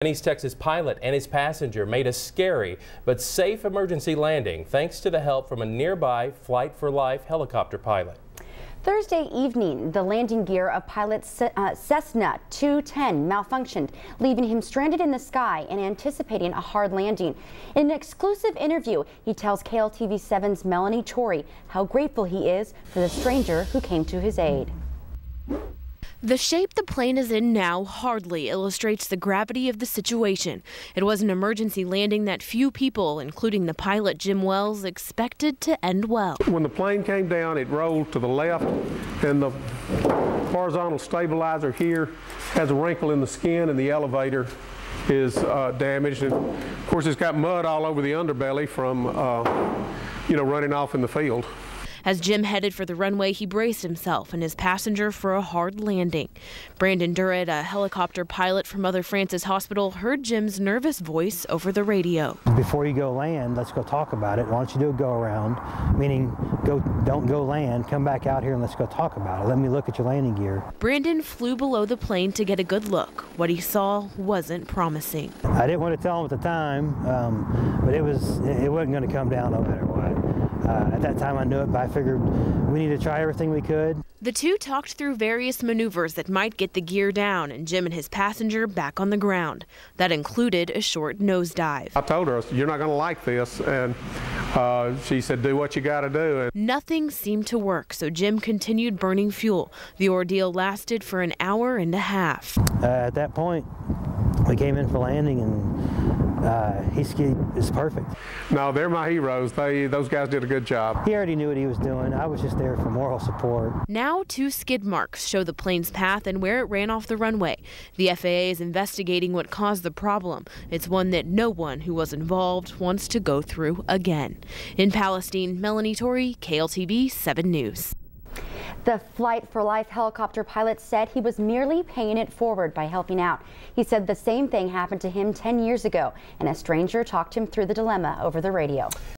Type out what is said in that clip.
An East Texas pilot and his passenger made a scary but safe emergency landing thanks to the help from a nearby Flight for Life helicopter pilot. Thursday evening, the landing gear of pilot Cessna 210 malfunctioned, leaving him stranded in the sky and anticipating a hard landing. In an exclusive interview, he tells KLTV 7's Melanie Torrey how grateful he is for the stranger who came to his aid. The shape the plane is in now hardly illustrates the gravity of the situation. It was an emergency landing that few people, including the pilot Jim Wells, expected to end well. When the plane came down, it rolled to the left, and the horizontal stabilizer here has a wrinkle in the skin, and the elevator is damaged. And of course, it's got mud all over the underbelly from running off in the field. As Jim headed for the runway, he braced himself and his passenger for a hard landing. Brandon Durrett, a helicopter pilot from Mother Frances Hospital, heard Jim's nervous voice over the radio. Before you go land, let's go talk about it. Why don't you do a go around, meaning don't go land, come back out here and let's go talk about it. Let me look at your landing gear. Brandon flew below the plane to get a good look. What he saw wasn't promising. I didn't want to tell him at the time, but it wasn't going to come down no matter what. At that time I knew it, but I figured we need to try everything we could. The two talked through various maneuvers that might get the gear down and Jim and his passenger back on the ground. That included a short nosedive. I told her, you're not going to like this, and she said, do what you got to do. Nothing seemed to work, so Jim continued burning fuel. The ordeal lasted for an hour and a half. At that point, we came in for landing, and he is perfect. No, they're my heroes. Those guys did a good job. He already knew what he was doing. I was just there for moral support. Now 2 skid marks show the plane's path and where it ran off the runway. The FAA is investigating what caused the problem. It's one that no one who was involved wants to go through again. In Palestine, Melanie Torrey, KLTV 7 News. The Flight for Life helicopter pilot said he was merely paying it forward by helping out. He said the same thing happened to him 10 years ago, and a stranger talked him through the dilemma over the radio.